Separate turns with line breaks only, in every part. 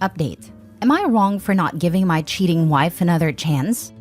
Update. Am I wrong for not giving my cheating wife another chance?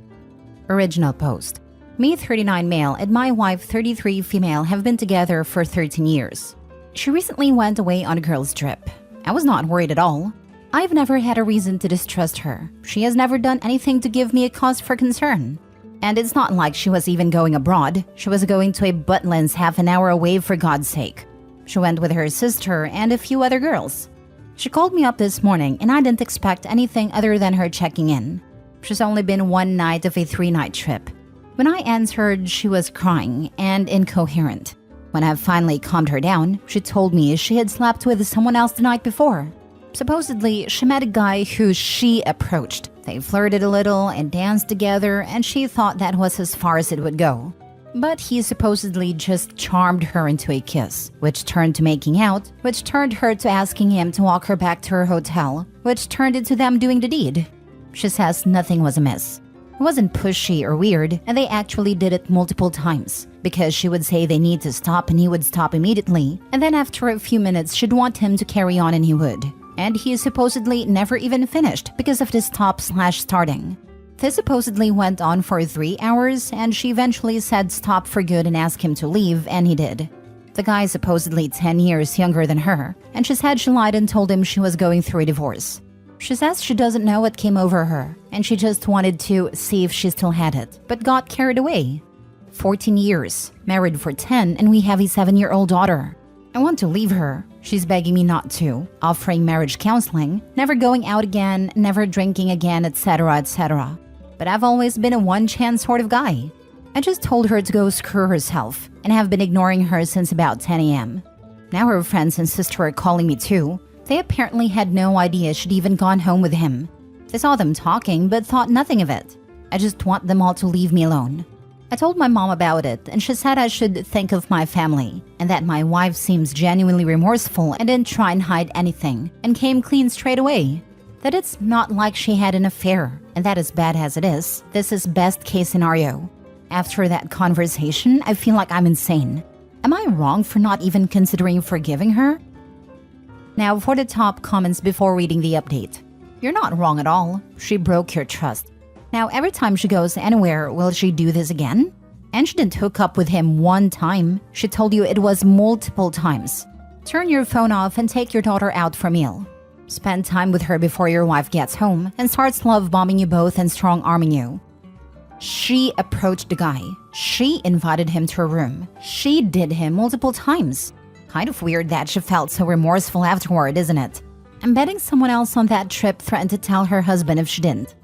Original post. Me 39 male and my wife 33 female have been together for 13 years. She recently went away on a girls' trip. I was not worried at all. I've never had a reason to distrust her. She has never done anything to give me a cause for concern. And it's not like she was even going abroad. She was going to a Butlins half an hour away for God's sake. She went with her sister and a few other girls. She called me up this morning and I didn't expect anything other than her checking in. She's only been one night of a 3-night trip. When I answered, she was crying and incoherent. When I finally calmed her down, she told me she had slept with someone else the night before. Supposedly, she met a guy who she approached. They flirted a little and danced together, and she thought that was as far as it would go. But he supposedly just charmed her into a kiss, which turned to making out, which turned her to asking him to walk her back to her hotel, which turned into them doing the deed. She says nothing was amiss. It wasn't pushy or weird, and they actually did it multiple times, because she would say they need to stop and he would stop immediately, and then after a few minutes she'd want him to carry on and he would. And he supposedly never even finished because of the stop/starting. This supposedly went on for 3 hours, and she eventually said stop for good and asked him to leave, and he did. The guy is supposedly 10 years younger than her, and she said she lied and told him she was going through a divorce. She says she doesn't know what came over her, and she just wanted to see if she still had it, but got carried away. 14 years, married for 10, and we have a 7-year-old daughter. I want to leave her. She's begging me not to, offering marriage counseling, never going out again, never drinking again, etc., etc. But I've always been a one-chance sort of guy. I just told her to go screw herself, and have been ignoring her since about 10 a.m. Now her friends and sister are calling me too. They apparently had no idea she'd even gone home with him. They saw them talking but thought nothing of it. I just want them all to leave me alone. I told my mom about it and she said I should think of my family and that my wife seems genuinely remorseful and didn't try and hide anything and came clean straight away. That it's not like she had an affair, and that as bad as it is, this is best case scenario. After that conversation, I feel like I'm insane. Am I wrong for not even considering forgiving her? Now for the top comments before reading the update. You're not wrong at all. She broke your trust. Now every time she goes anywhere, will she do this again? And she didn't hook up with him one time. She told you it was multiple times. Turn your phone off and take your daughter out for a meal. Spend time with her before your wife gets home and starts love bombing you both and strong arming you. She approached the guy. She invited him to her room. She did him multiple times. Kind of weird that she felt so remorseful afterward, isn't it? I'm betting someone else on that trip threatened to tell her husband if she didn't.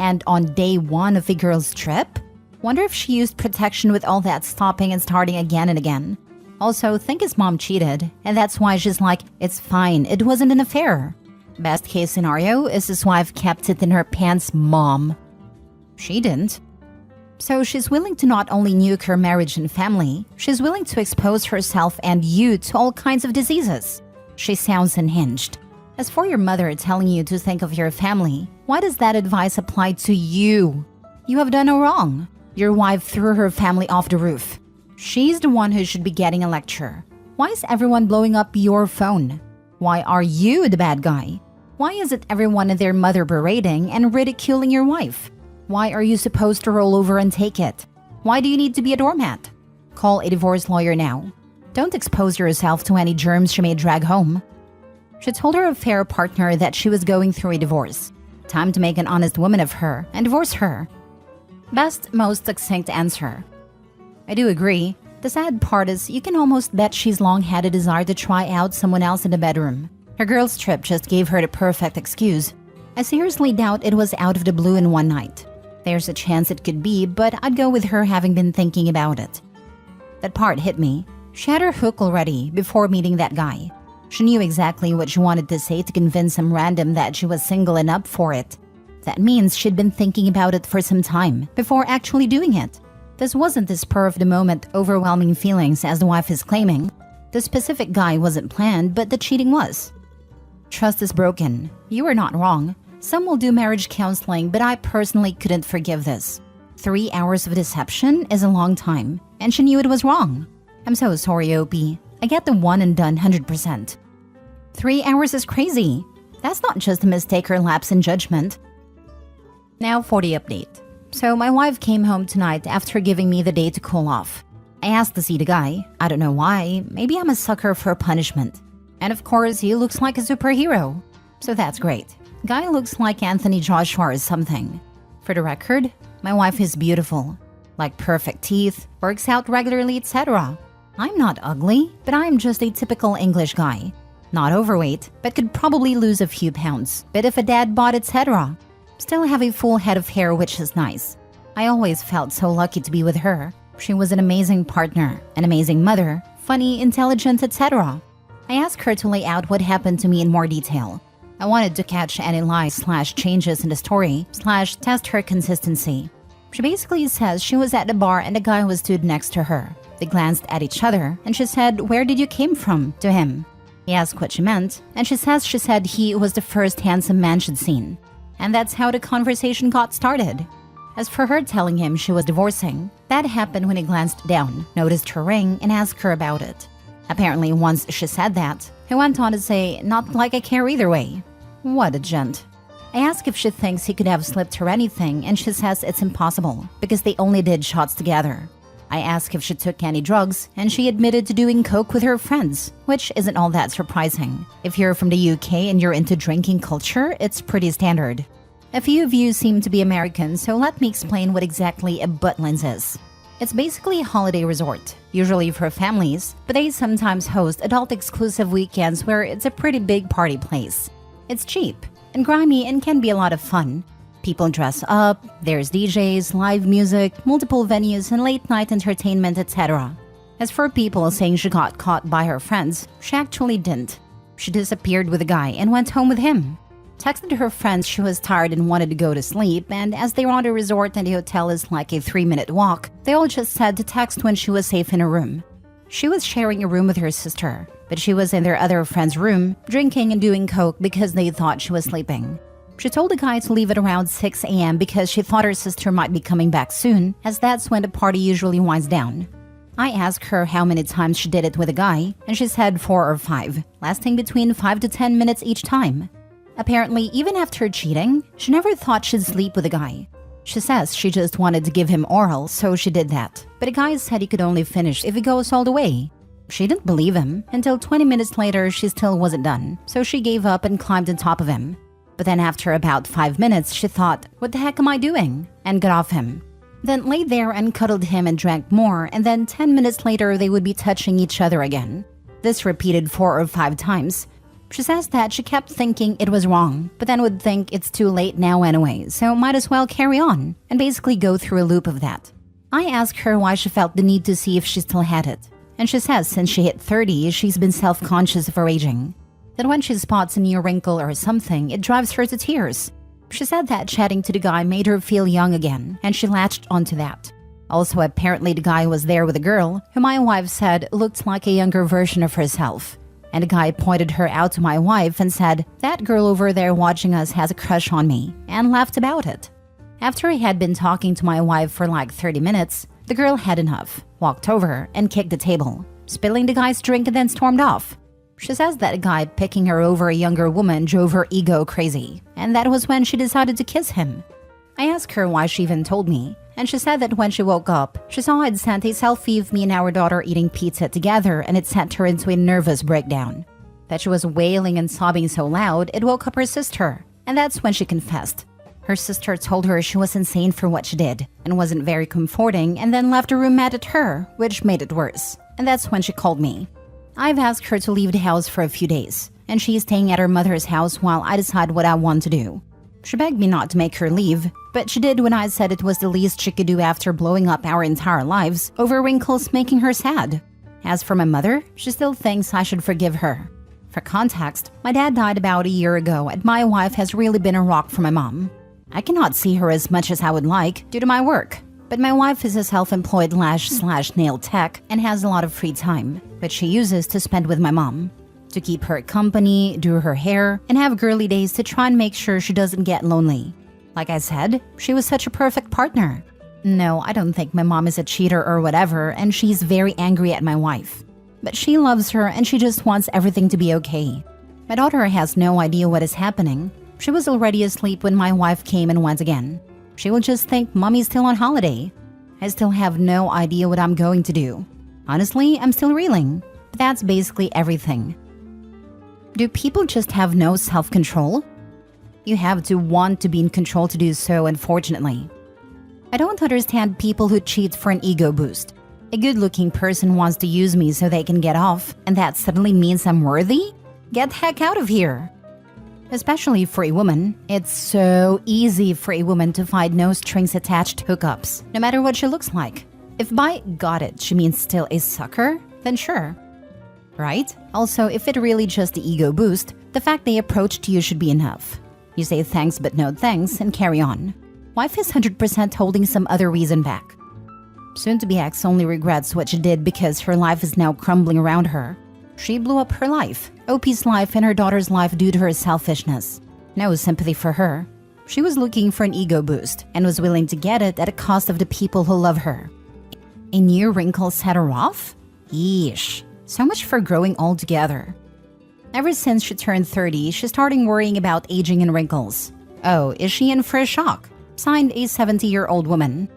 And on day 1 of the girl's trip? Wonder if she used protection with all that stopping and starting again and again. Also, think his mom cheated, and that's why she's like, it's fine, it wasn't an affair. Best case scenario is his wife kept it in her pants, mom. She didn't. So she's willing to not only nuke her marriage and family, she's willing to expose herself and you to all kinds of diseases. She sounds unhinged. As for your mother telling you to think of your family, why does that advice apply to you? You have done no wrong. Your wife threw her family off the roof. She's the one who should be getting a lecture. Why is everyone blowing up your phone? Why are you the bad guy? Why is it everyone and their mother berating and ridiculing your wife? Why are you supposed to roll over and take it? Why do you need to be a doormat? Call a divorce lawyer now. Don't expose yourself to any germs she may drag home. She told her affair partner that she was going through a divorce. Time to make an honest woman of her and divorce her. Best, most succinct answer. I do agree. The sad part is you can almost bet she's long had a desire to try out someone else in the bedroom. Her girl's trip just gave her the perfect excuse. I seriously doubt it was out of the blue in one night. There's a chance it could be, but I'd go with her having been thinking about it. That part hit me. She had her hook already before meeting that guy. She knew exactly what she wanted to say to convince some random that she was single and up for it. That means she'd been thinking about it for some time before actually doing it. This wasn't the spur of the moment overwhelming feelings as the wife is claiming. The specific guy wasn't planned, but the cheating was. Trust is broken. You are not wrong. Some will do marriage counseling, but I personally couldn't forgive this. 3 hours of deception is a long time, and she knew it was wrong. I'm so sorry, OP. I get the one and done 100%. 3 hours is crazy. That's not just a mistake or lapse in judgment. Now for the update. So my wife came home tonight after giving me the day to cool off. I asked to see the guy. I don't know why. Maybe I'm a sucker for punishment. And of course, he looks like a superhero. So that's great. Guy looks like Anthony Joshua or something. For the record, my wife is beautiful. Like perfect teeth, works out regularly, etc. I'm not ugly, but I'm just a typical English guy. Not overweight, but could probably lose a few pounds. Bit of a dad bod, etc. Still have a full head of hair, which is nice. I always felt so lucky to be with her. She was an amazing partner, an amazing mother, funny, intelligent, etc. I asked her to lay out what happened to me in more detail. I wanted to catch any lies/changes in the story/test her consistency. She basically says she was at the bar and a guy was stood next to her. They glanced at each other and she said, "Where did you came from?" to him. He asked what she meant and she said he was the first handsome man she'd seen. And that's how the conversation got started. As for her telling him she was divorcing, that happened when he glanced down, noticed her ring, and asked her about it. Apparently, once she said that, he went on to say, "Not like I care either way." What a gent. I asked if she thinks he could have slipped her anything, and she says it's impossible, because they only did shots together. I asked if she took any drugs, and she admitted to doing coke with her friends, which isn't all that surprising. If you're from the UK and you're into drinking culture, it's pretty standard. A few of you seem to be American, so let me explain what exactly a Butlins is. It's basically a holiday resort, usually for families, but they sometimes host adult-exclusive weekends where it's a pretty big party place. It's cheap and grimy and can be a lot of fun. People dress up, there's DJs, live music, multiple venues, and late-night entertainment, etc. As for people saying she got caught by her friends, she actually didn't. She disappeared with a guy and went home with him. Texted her friends she was tired and wanted to go to sleep, and as they were on the resort and the hotel is like a 3-minute walk, they all just said to text when she was safe in her room. She was sharing a room with her sister, but she was in their other friend's room, drinking and doing coke because they thought she was sleeping. She told the guy to leave at around 6 a.m. because she thought her sister might be coming back soon, as that's when the party usually winds down. I asked her how many times she did it with a guy, and she said 4 or 5, lasting between 5 to 10 minutes each time. Apparently, even after cheating, she never thought she'd sleep with a guy. She says she just wanted to give him oral, so she did that. But the guy said he could only finish if he goes all the way. She didn't believe him, until 20 minutes later she still wasn't done, so she gave up and climbed on top of him. But then after about 5 minutes, she thought, "What the heck am I doing?" and got off him. Then laid there and cuddled him and drank more, and then 10 minutes later they would be touching each other again. This repeated 4 or 5 times. She says that she kept thinking it was wrong, but then would think it's too late now anyway, so might as well carry on, and basically go through a loop of that. I asked her why she felt the need to see if she still had it, and she says since she hit 30, she's been self-conscious of her aging. That when she spots a new wrinkle or something, it drives her to tears. She said that chatting to the guy made her feel young again, and she latched onto that. Also, apparently the guy was there with a girl, who my wife said looked like a younger version of herself. And the guy pointed her out to my wife and said, "That girl over there watching us has a crush on me," and laughed about it. After he had been talking to my wife for like 30 minutes, the girl had enough, walked over and kicked the table, spilling the guy's drink and then stormed off. She says that a guy picking her over a younger woman drove her ego crazy, and that was when she decided to kiss him. I asked her why she even told me, and she said that when she woke up, she saw I'd sent a selfie of me and our daughter eating pizza together and it sent her into a nervous breakdown. That she was wailing and sobbing so loud, it woke up her sister, and that's when she confessed. Her sister told her she was insane for what she did, and wasn't very comforting, and then left the room mad at her, which made it worse, and that's when she called me. I've asked her to leave the house for a few days, and she's staying at her mother's house while I decide what I want to do. She begged me not to make her leave, but she did when I said it was the least she could do after blowing up our entire lives over Wrinkles making her sad. As for my mother, she still thinks I should forgive her. For context, my dad died about a year ago and my wife has really been a rock for my mom. I cannot see her as much as I would like due to my work, but my wife is a self-employed lash/nail tech and has a lot of free time, which she uses to spend with my mom. To keep her company, do her hair, and have girly days to try and make sure she doesn't get lonely. Like I said, she was such a perfect partner. No, I don't think my mom is a cheater or whatever, and she's very angry at my wife. But she loves her and she just wants everything to be okay. My daughter has no idea what is happening. She was already asleep when my wife came and went again. She will just think mommy's still on holiday. I still have no idea what I'm going to do. Honestly, I'm still reeling. But that's basically everything. Do people just have no self-control? You have to want to be in control to do so, unfortunately. I don't understand people who cheat for an ego boost. A good-looking person wants to use me so they can get off, and that suddenly means I'm worthy? Get the heck out of here! Especially for a woman, it's so easy for a woman to find no-strings-attached hookups, no matter what she looks like. If by got it she means still a sucker, then sure. Right? Also, if it really just the ego boost, the fact they approached you should be enough. You say thanks but no thanks and carry on. Wife is 100% holding some other reason back. Soon-to-be ex only regrets what she did because her life is now crumbling around her. She blew up her life, OP's life and her daughter's life due to her selfishness. No sympathy for her. She was looking for an ego boost and was willing to get it at the cost of the people who love her. A new wrinkle set her off? Yeesh. So much for growing old together. Ever since she turned 30, she's starting worrying about aging and wrinkles. Oh, is she in for a shock? Signed, a 70-year-old woman.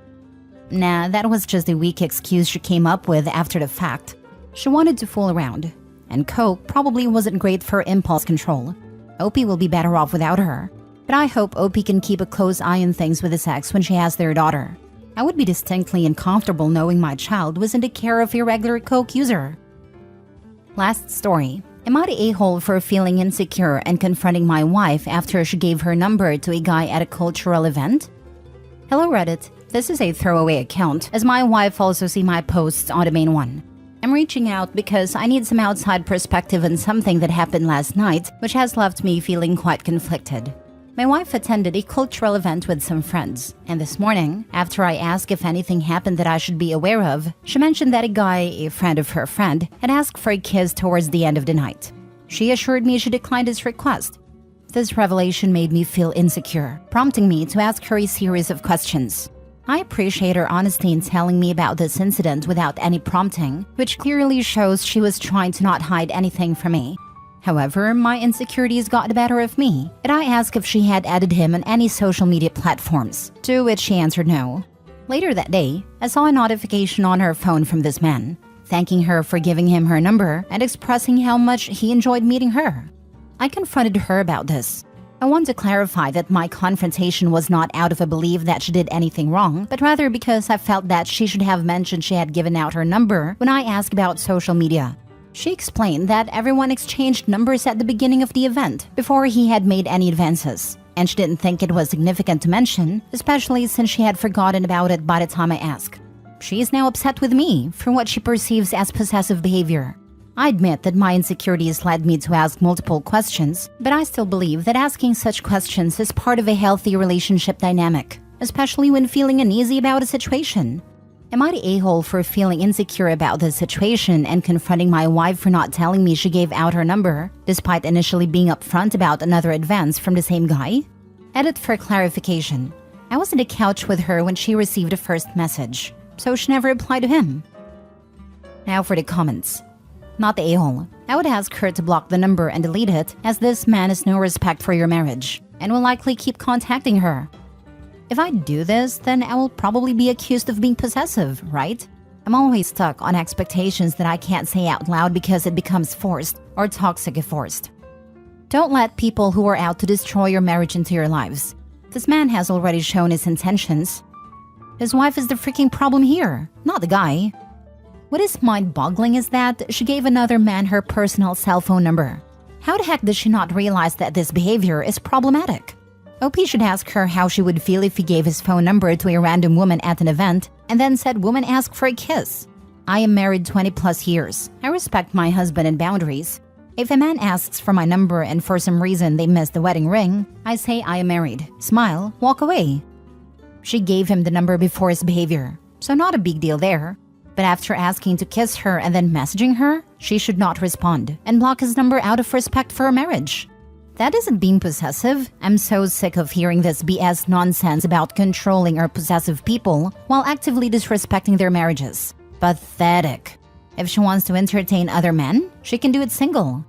Nah, that was just a weak excuse she came up with after the fact. She wanted to fool around. And coke probably wasn't great for impulse control. OP will be better off without her. But I hope OP can keep a close eye on things with his ex when she has their daughter. I would be distinctly uncomfortable knowing my child was in the care of a regular coke user. Last story. Am I the a-hole for feeling insecure and confronting my wife after she gave her number to a guy at a cultural event? Hello Reddit. This is a throwaway account, as my wife also see my posts on the main one. I'm reaching out because I need some outside perspective on something that happened last night, which has left me feeling quite conflicted. My wife attended a cultural event with some friends, and this morning, after I asked if anything happened that I should be aware of, she mentioned that a guy, a friend of her friend, had asked for a kiss towards the end of the night. She assured me she declined his request. This revelation made me feel insecure, prompting me to ask her a series of questions. I appreciate her honesty in telling me about this incident without any prompting, which clearly shows she was trying to not hide anything from me. However, my insecurities got the better of me, and I asked if she had added him on any social media platforms, to which she answered no. Later that day, I saw a notification on her phone from this man, thanking her for giving him her number and expressing how much he enjoyed meeting her. I confronted her about this. I want to clarify that my confrontation was not out of a belief that she did anything wrong, but rather because I felt that she should have mentioned she had given out her number when I asked about social media. She explained that everyone exchanged numbers at the beginning of the event before he had made any advances, and she didn't think it was significant to mention, especially since she had forgotten about it by the time I asked. She is now upset with me for what she perceives as possessive behavior. I admit that my insecurities led me to ask multiple questions, but I still believe that asking such questions is part of a healthy relationship dynamic, especially when feeling uneasy about a situation. Am I the a-hole for feeling insecure about this situation and confronting my wife for not telling me she gave out her number, despite initially being upfront about another advance from the same guy? Edit for clarification. I was on the couch with her when she received the first message, so she never replied to him. Now for the comments. Not the a-hole. I would ask her to block the number and delete it, as this man has no respect for your marriage and will likely keep contacting her. If I do this, then I will probably be accused of being possessive, right? I'm always stuck on expectations that I can't say out loud because it becomes forced or toxic if forced. Don't let people who are out to destroy your marriage into your lives. This man has already shown his intentions. His wife is the freaking problem here, not the guy. What is mind-boggling is that she gave another man her personal cell phone number. How the heck does she not realize that this behavior is problematic? OP should ask her how she would feel if he gave his phone number to a random woman at an event and then said woman asked for a kiss. I am married 20 plus years. I respect my husband and boundaries. If a man asks for my number and for some reason they miss the wedding ring, I say I am married, smile, walk away. She gave him the number before his behavior, so not a big deal there. But after asking to kiss her and then messaging her, she should not respond and block his number out of respect for her marriage. That isn't being possessive. I'm so sick of hearing this BS nonsense about controlling or possessive people while actively disrespecting their marriages. Pathetic. If she wants to entertain other men, she can do it single.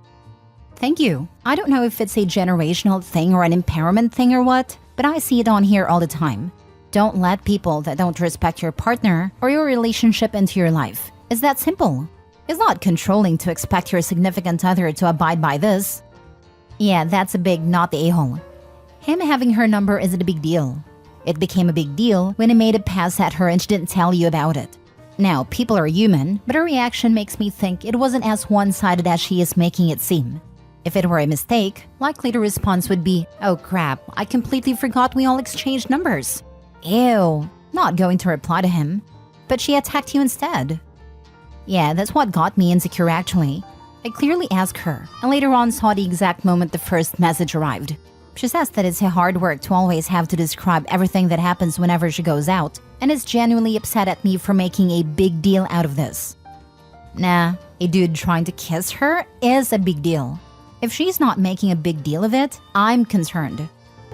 Thank you. I don't know if it's a generational thing or an empowerment thing or what, but I see it on here all the time. Don't let people that don't respect your partner or your relationship into your life. It's that simple. It's not controlling to expect your significant other to abide by this. Yeah, that's a big not the a-hole. Him having her number isn't a big deal. It became a big deal when he made a pass at her and she didn't tell you about it. Now, people are human, but her reaction makes me think it wasn't as one-sided as she is making it seem. If it were a mistake, likely the response would be, "Oh crap, I completely forgot we all exchanged numbers." Ew, not going to reply to him. But she attacked you instead. Yeah, that's what got me insecure actually. I clearly asked her, and later on saw the exact moment the first message arrived. She says that it's her hard work to always have to describe everything that happens whenever she goes out, and is genuinely upset at me for making a big deal out of this. Nah, a dude trying to kiss her is a big deal. If she's not making a big deal of it, I'm concerned.